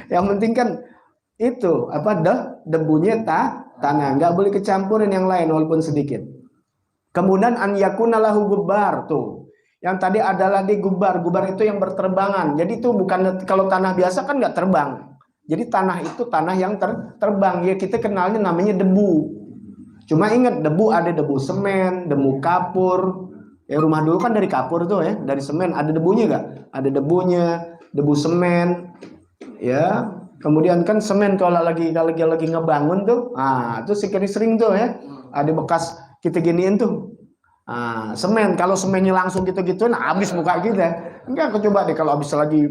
Yang penting kan itu apa, debunya tanah, nggak boleh kecampurin yang lain walaupun sedikit. Kemudian an yakuna lahu gubar tuh, yang tadi adalah di gubar itu yang berterbangan. Jadi itu bukan, kalau tanah biasa kan nggak terbang, jadi tanah itu tanah yang terbang ya, kita kenalnya namanya debu. Cuma ingat, debu ada debu semen, debu kapur ya, rumah dulu kan dari kapur tuh ya, dari semen. Ada debunya nggak? Ada debunya, debu semen ya. Kemudian kan semen kalau lagi ngebangun tuh, itu sering tuh ya, ada bekas kita giniin tuh. Semen, kalau semennya langsung gitu-gitu, nah habis muka kita. Enggak, coba deh kalau habis lagi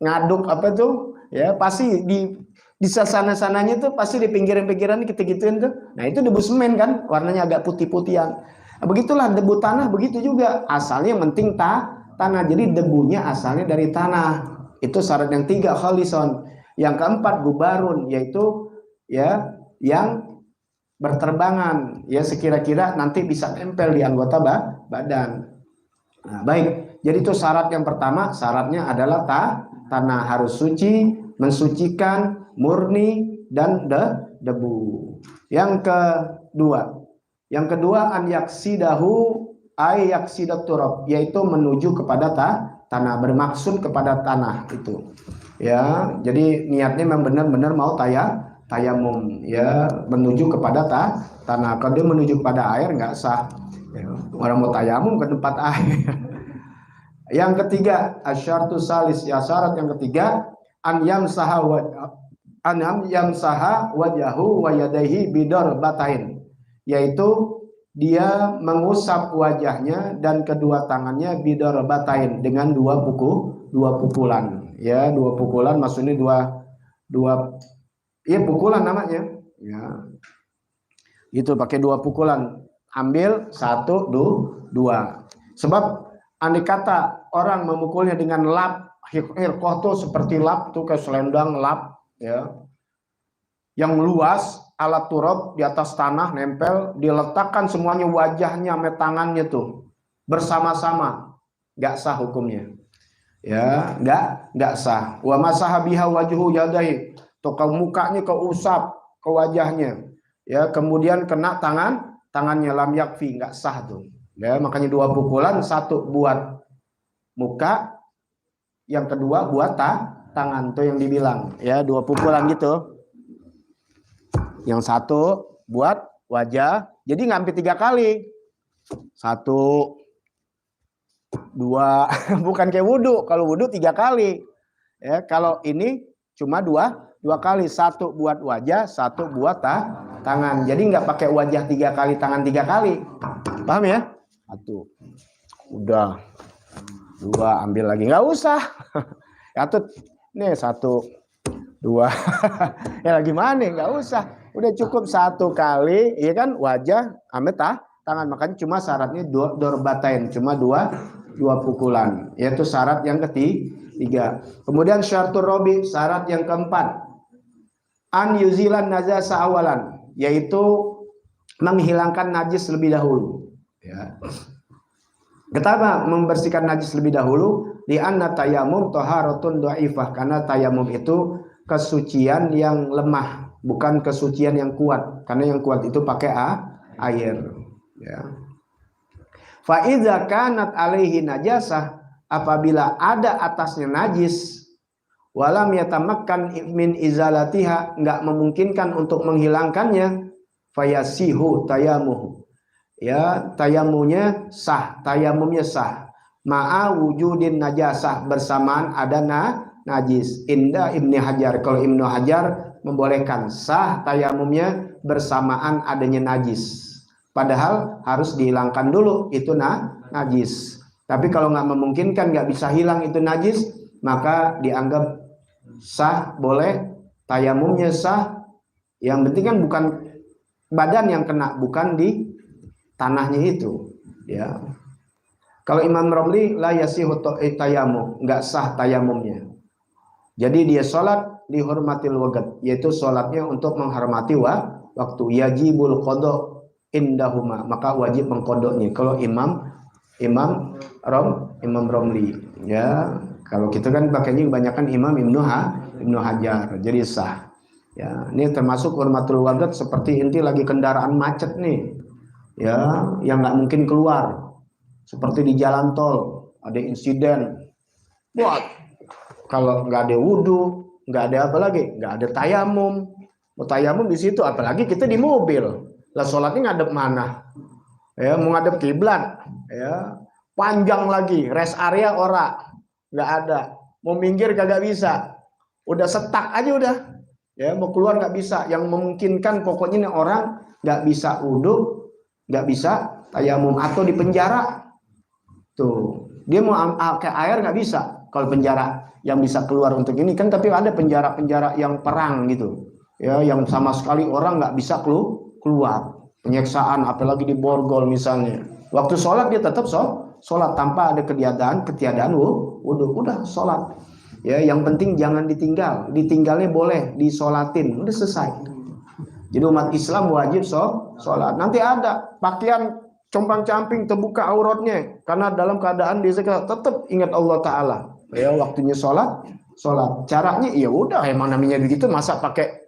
ngaduk apa tuh ya, pasti di sana-sananya tuh pasti di pinggiran-pinggiran kita gituin tuh. Nah itu debu semen kan, warnanya agak putih-putihan. Nah, begitulah debu tanah, begitu juga asalnya, yang penting tanah. Jadi debunya asalnya dari tanah. Itu syarat yang 3, khalison. Yang keempat gubarun, yaitu ya yang berterbangan ya, sekira-kira nanti bisa nempel di anggota badan. Nah, baik, jadi itu syarat yang pertama, syaratnya adalah tanah harus suci, mensucikan, murni, dan debu. Yang kedua an yaksidahu ay yaksidat turab, yaitu menuju kepada tanah, bermaksud kepada tanah itu ya. Jadi niatnya memang benar-benar mau tayamum ya, menuju kepada tanah. Kalau dia menuju kepada air nggak sah ya. Orang mau tayamum ke tempat air. Yang ketiga, asyartu salis, ya syarat yang ketiga, an yamsaha wajahu wa yadaihi bidor batain, yaitu dia mengusap wajahnya dan kedua tangannya bidor batain, dengan dua pukulan ya. Dua pukulan maksudnya dua ya, pukulan namanya ya, itu pakai 2 pukulan, ambil 1 2. Sebab andai kata orang memukulnya dengan lap, hirqoh tuh seperti lap tuh, kayak selendang lap ya, yang luas, alat turab di atas tanah nempel, diletakkan semuanya, wajahnya sama tangannya tuh bersama-sama, nggak sah hukumnya ya, nggak sah. Wa masahabiha wajhu yadai, tuh ke mukanya keusap ke wajahnya ya, kemudian kena tangannya, lam yakfi, nggak sah tuh ya. Makanya 2 pukulan, 1 buat muka, yang kedua buat tangan tuh yang dibilang ya, 2 pukulan gitu. Yang 1 buat wajah, jadi ngambil 3 kali. 1 2. Bukan kayak wudhu. Kalau wudhu 3 kali. Ya, kalau ini cuma 2 kali. 1 buat wajah, 1 buat tangan. Jadi nggak pakai wajah 3 kali, tangan 3 kali. Paham ya? 1. Udah. 2 ambil lagi. Nggak usah. Ya tuh, nih 1, 2. Ya gimana? Nggak usah. Udah cukup 1 kali, ya kan? Wajah, amit tangan. Makanya cuma syaratnya dorbatain, cuma 2 pukulan. Yaitu syarat yang ketiga. Kemudian syaratul robi, syarat yang keempat. An yuzilan najasa awalan, yaitu menghilangkan najis lebih dahulu. Ya. Kenapa membersihkan najis lebih dahulu? Di anna tayamum taharatun dhaifah, karena tayamum itu kesucian yang lemah, bukan kesucian yang kuat. Karena yang kuat itu pakai air. Ya. Fa idza kanat alaihi najasah, apabila ada atasnya najis, walam yatamakkan min izalatiha, enggak memungkinkan untuk menghilangkannya, fayasihu tayamuh. Ya, tayamumnya sah, ma'a wujudin najasah, bersamaan ada najis. Indah Ibnu Hajar, kalau Ibnu Hajar membolehkan sah tayamumnya bersamaan adanya najis. Padahal harus dihilangkan dulu itu najis. Tapi kalau nggak memungkinkan, nggak bisa hilang itu najis, maka dianggap sah, boleh, tayamumnya sah. Yang penting kan bukan badan yang kena, bukan di tanahnya itu. Ya. Kalau Imam Romli la yasihu tayamum, nggak sah tayamumnya. Jadi dia sholat dihormatil waqt, yaitu sholatnya untuk menghormati waktu. Yajibul qada indahuma, maka wajib mengkodoknya. Kalau Imam Romli, ya. Kalau kita kan pakainya kebanyakan Imam Ibnu Hajar, jadi sah. Ya, ini termasuk hormatul waqt seperti inti lagi kendaraan macet nih. Ya, yang nggak mungkin keluar, seperti di jalan tol ada insiden, buat kalau nggak ada wudhu, nggak ada apa lagi, nggak ada tayamum, mau tayamum di situ, apalagi kita di mobil, lah sholatnya ngadep mana? Ya, mau ngadep kiblat, ya, panjang lagi, rest area nggak ada, mau minggir kagak bisa, udah setak aja udah, ya, mau keluar nggak bisa, yang memungkinkan pokoknya nih orang nggak bisa wudhu, nggak bisa tayamum, atau di penjara tuh dia mau pakai air nggak bisa. Kalau penjara yang bisa keluar untuk ini kan, tapi ada penjara yang perang gitu ya, yang sama sekali orang nggak bisa keluar, penyiksaan, apalagi di borgol misalnya. Waktu sholat dia tetap sholat tanpa ada ketiadaan wudhu, udah sholat ya. Yang penting jangan ditinggalnya boleh, disolatin, udah selesai. Jadi umat Islam wajib sholat. Nanti ada pakaian compang-camping terbuka auratnya, karena dalam keadaan dia tetap ingat Allah Ta'ala. Ya, waktunya sholat. Caranya ya udah, emang namanya begitu, masa pakai,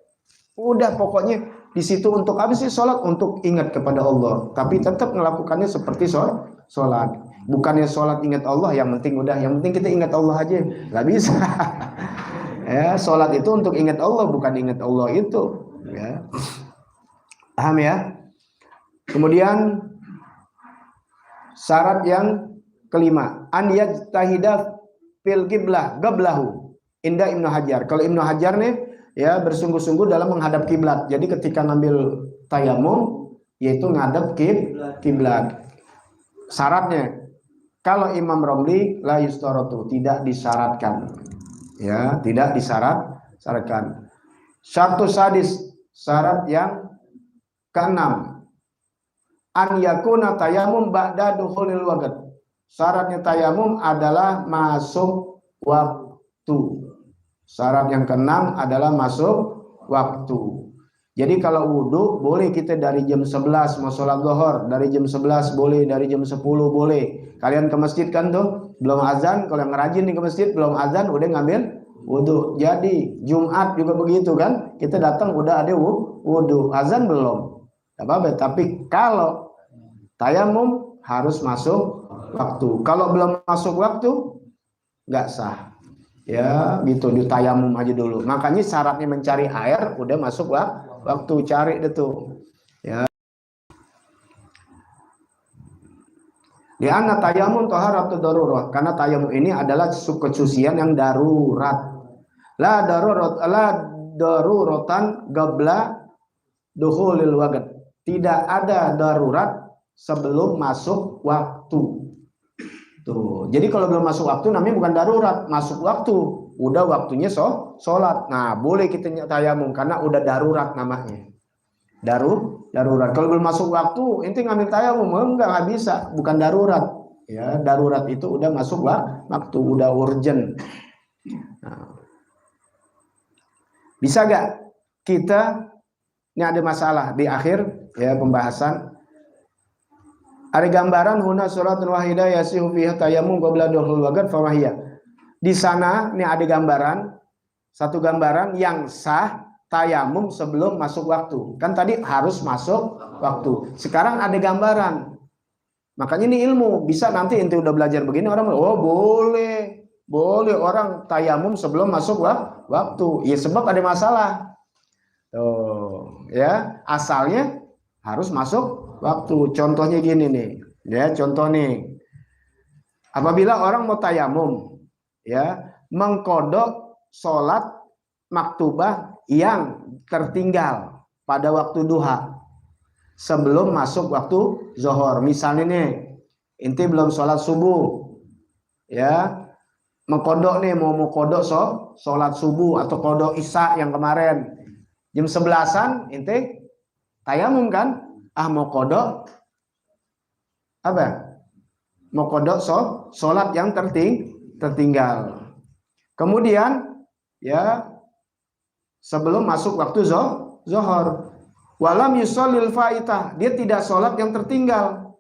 udah pokoknya di situ untuk apa sih sholat? Untuk ingat kepada Allah. Tapi tetap melakukannya seperti sholat. Bukannya sholat ingat Allah, yang penting kita ingat Allah aja. Nggak bisa. Ya, sholat itu untuk ingat Allah, bukan ingat Allah itu. Ya. Paham ya? Kemudian syarat yang kelima, an yajtahida fil qiblahu inda Ibnu Hajar. Kalau Ibnu Hajar nih ya bersungguh-sungguh dalam menghadap kiblat. Jadi ketika ngambil tayamum yaitu ngadep kiblat. Syaratnya, kalau Imam Romli la yustaratu, tidak disyaratkan. Ya, tidak disyaratkan. Syartu sadis, syarat yang keenam, an yakuna tayamum ba'da dukhulil waqt. Syaratnya tayamum adalah masuk waktu. Syarat yang keenam adalah masuk waktu. Jadi kalau wudhu boleh kita dari jam 11 mau sholat zuhur, dari jam 11 boleh, dari jam 10 boleh. Kalian ke masjid kan tuh, belum azan, kalau yang ngerajin nih ke masjid belum azan udah ngambil wudhu. Jadi Jumat juga begitu kan, kita datang udah ada wudhu, azan belum, gak apa-apa. Tapi kalau tayamum harus masuk waktu. Kalau belum masuk waktu nggak sah. Ya gitu, di tayamum aja dulu. Makanya syaratnya mencari air udah masuk waktu, cari deh tuh. Ya. Di anna tayamum taharatu darurat, karena tayamum ini adalah kesucian yang darurat. La daruratan gabla dukhulil waqt. Tidak ada darurat sebelum masuk waktu. Tuh. Jadi kalau belum masuk waktu namanya bukan darurat, masuk waktu. Udah waktunya sholat. Nah, boleh kita tayamum karena udah darurat namanya. Darurat. Kalau belum masuk waktu, inti ngambil tayamum enggak bisa, bukan darurat. Ya, darurat itu udah masuk waktu, udah urgent. Nah, bisa gak kita, ini ada masalah di akhir ya pembahasan. Ada gambaran huna suratun wahidah yasihu fiha tayammum qabla dukhul waqt famahiyah. Di sana ini ada gambaran, satu gambaran yang sah tayamum sebelum masuk waktu. Kan tadi harus masuk waktu. Sekarang ada gambaran. Makanya ini ilmu. Bisa nanti ente udah belajar begini orang, oh boleh orang tayamum sebelum masuk waktu. Ya sebab ada masalah. Tuh, ya, asalnya harus masuk waktu. Contohnya gini nih. Ya, contoh nih. Apabila orang mau tayamum, ya, mengkodok sholat maktubah yang tertinggal pada waktu duha sebelum masuk waktu zuhur. Misalnya nih, inti belum sholat subuh, ya, mengkodok nih, mau kodok sholat subuh atau kodok isya yang kemarin jam 11-an, inti tayamum kan? Mau kodok apa? Mau kodok sholat yang tertinggal. Kemudian, ya, sebelum masuk waktu zuhur, walam yusallil faitah, dia tidak sholat yang tertinggal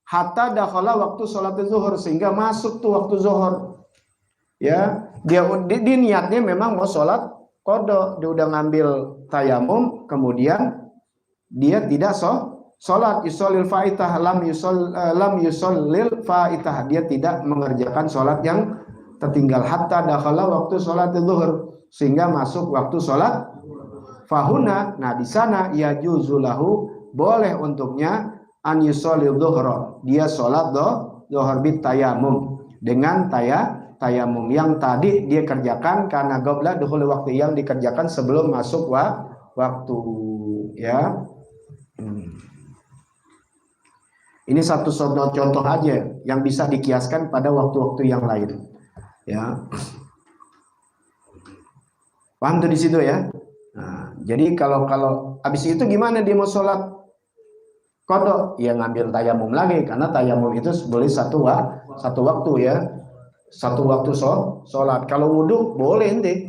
hatta dakhala waktu sholat zuhur, sehingga masuk tuh waktu zuhur. Ya, dia niatnya memang mau sholat kodok, dia udah ngambil tayamum, kemudian dia tidak sholat yusallil faitah, lam yusallil faitah, dia tidak mengerjakan sholat yang tertinggal hatta dakhala waktu sholat zuhur, sehingga masuk waktu sholat fahuna. Nah, di sana ya juzulahu, boleh untuknya an yusallil dhuhra, dia sholat dhuhur bit tayamum, dengan tayamum yang tadi dia kerjakan karena qabla dukhul waktu, yang dikerjakan sebelum masuk waktu, ya. Ini satu contoh aja yang bisa dikiaskan pada waktu-waktu yang lain, ya. Paham tuh di situ ya. Nah, jadi kalau habis itu gimana dia mau sholat kodok? Ya ngambil tayamum lagi, karena tayamum itu boleh satu waktu, ya, satu waktu sholat. Kalau wudhu boleh ente,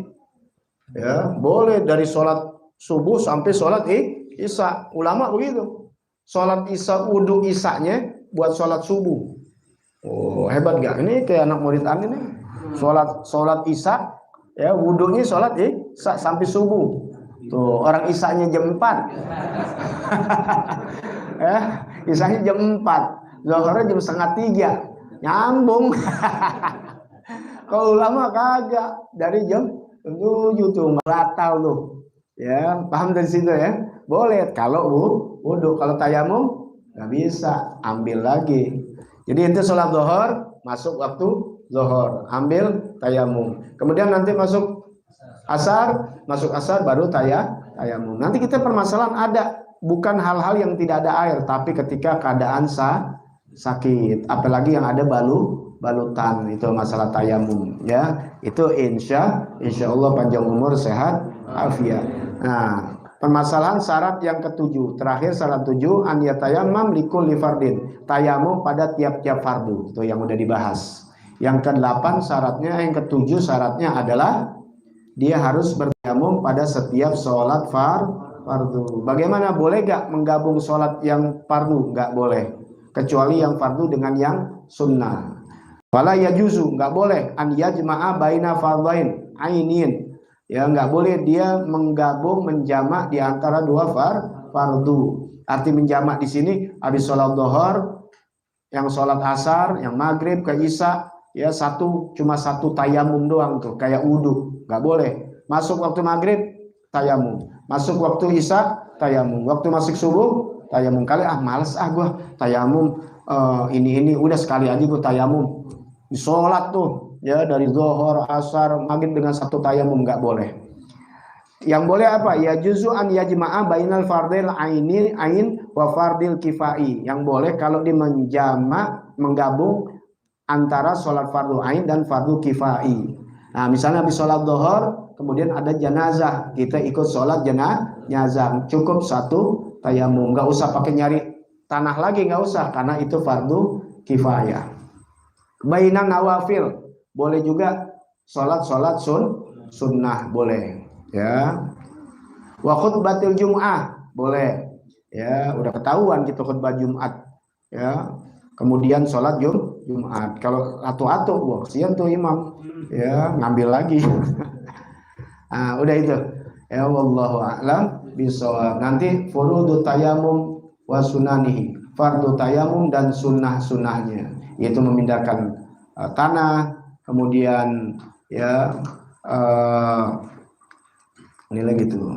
ya, boleh dari sholat subuh sampai sholat isya. Ulama begitu. Sholat isya, wudhu isyanya buat sholat subuh. Oh, hebat gak? Ini kayak anak murid Ani nih. Sholat isya, ya, wudhunya sholat isya sampai subuh. Tuh, orang isyanya jam 4. Ya, isyanya jam 4. Zuhurnya jam 2:30. Nyambung. Kalau ulama kagak, dari jam 7 tuh batal tuh. Ya, paham dari situ ya? Boleh kalau wudhu, kalau tayamum nggak bisa, ambil lagi. Jadi itu sholat zuhur, masuk waktu zuhur, ambil tayamum. Kemudian nanti masuk asar baru tayamum. Nanti kita permasalahan ada, bukan hal-hal yang tidak ada air, tapi ketika keadaan sakit, apalagi yang ada balutan, itu masalah tayamum, ya. Itu insya Allah panjang umur, sehat afiat. Nah, permasalahan syarat yang ketujuh, terakhir syarat 7, an yatayammam likulli fardin, tayamum pada tiap-tiap fardu, itu yang udah dibahas. Yang ke-8 syaratnya, yang ke-7 syaratnya adalah dia harus bertayamum pada setiap sholat fardu. Bagaimana, boleh gak menggabung sholat yang fardu? Gak boleh, kecuali yang fardu dengan yang sunnah. Wala yajuzu, gak boleh an yajma'a baina fardhain ainin, ya, nggak boleh dia menjamak di antara dua fardu. Arti menjamak di sini, habis sholat zuhur, yang sholat asar, yang maghrib ke isya, ya, cuma satu tayamum doang tuh, kayak wudhu, nggak boleh. Masuk waktu maghrib tayamum, masuk waktu isya tayamum, waktu masuk subuh tayamum kali males gua tayamum ini udah sekali aja gua tayamum di sholat tuh ya dari zuhur, asar, maghrib dengan satu tayamum nggak boleh. Yang boleh apa? Ya juzu an yajma'a bainal fardil ain wa fardil kifai. Yang boleh kalau dia menggabung antara sholat fardu ain dan fardu kifai. Nah, misalnya habis sholat zuhur, kemudian ada jenazah, kita ikut sholat jenazah, cukup satu tayamum, nggak usah pakai nyari tanah lagi, nggak usah, karena itu fardu kifayah. Bainan nawafil, boleh juga sholat sunnah, boleh. Ya, wa khutbatil jum'ah boleh, ya udah ketahuan gitu khutbah Jumat, ya kemudian sholat Jumat. Kalau atu-atu, sian tuh imam, ya ngambil lagi. Nah, udah itu. Ya wallahu a'lam bishawab. Nanti furudu tayamum wa sunanihi, fardu tayamum dan sunnah-sunnahnya, yaitu memindahkan tanah, kemudian ya ini lagi tuh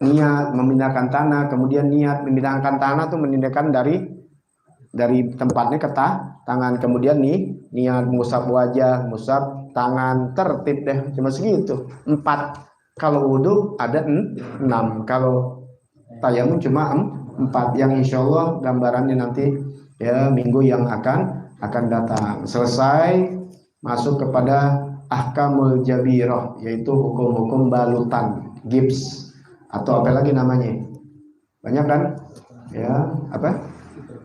niat memindahkan tanah, kemudian niat memindahkan tanah tuh memindahkan dari tempatnya ke tangan, kemudian niat mengusap wajah, mengusap tangan, tertib deh, cuma segitu. 4 kalau wudhu ada 6, kalau tayamum cuma 4, yang insya Allah gambarannya nanti ya minggu yang akan datang. Selesai masuk kepada ahkamul jabirah, yaitu hukum-hukum balutan, gips atau apa lagi namanya, banyak kan ya, apa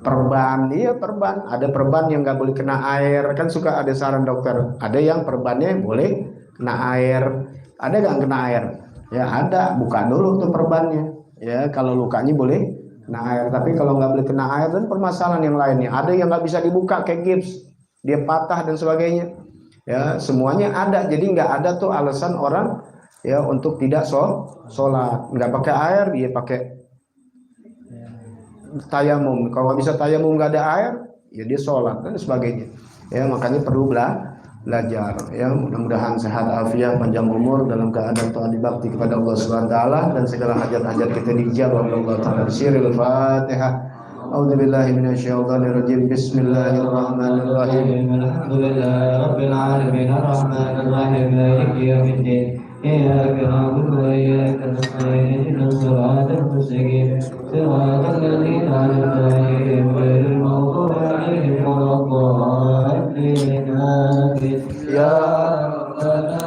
perban. Iya perban, ada perban yang nggak boleh kena air, kan suka ada saran dokter, ada yang perbannya boleh kena air, ada nggak kena air ya, ada, buka dulu tuh perbannya ya, kalau lukanya boleh kena air, tapi kalau nggak boleh kena air dan permasalahan yang lainnya, ada yang nggak bisa dibuka kayak gips, dia patah dan sebagainya ya, semuanya ada. Jadi nggak ada tuh alasan orang ya untuk tidak sholat, nggak pakai air, dia pakai tayamum. Kalau nggak bisa tayamum, nggak ada air, ya dia sholat dan sebagainya. Ya makanya perlu belajar. Ya mudah-mudahan sehat afiat, panjang umur dalam keadaan taat bakti kepada Allah Subhanahu wa taala, dan segala hajat-hajat kita dijawab oleh Allah taala. Siril Fatihah. A'udzubillahi minasyaitonirrajim. Bismillahirrahmanirrahim. Alhamdulillahirabbil alamin arrahmanir rahim maliki yaumiddin. إياك نعبد وإياك نستعين اهدنا الصراط المستقيم صراط الذين أنعمت عليهم غير المغضوب عليهم ولا الضالين. يا ربنا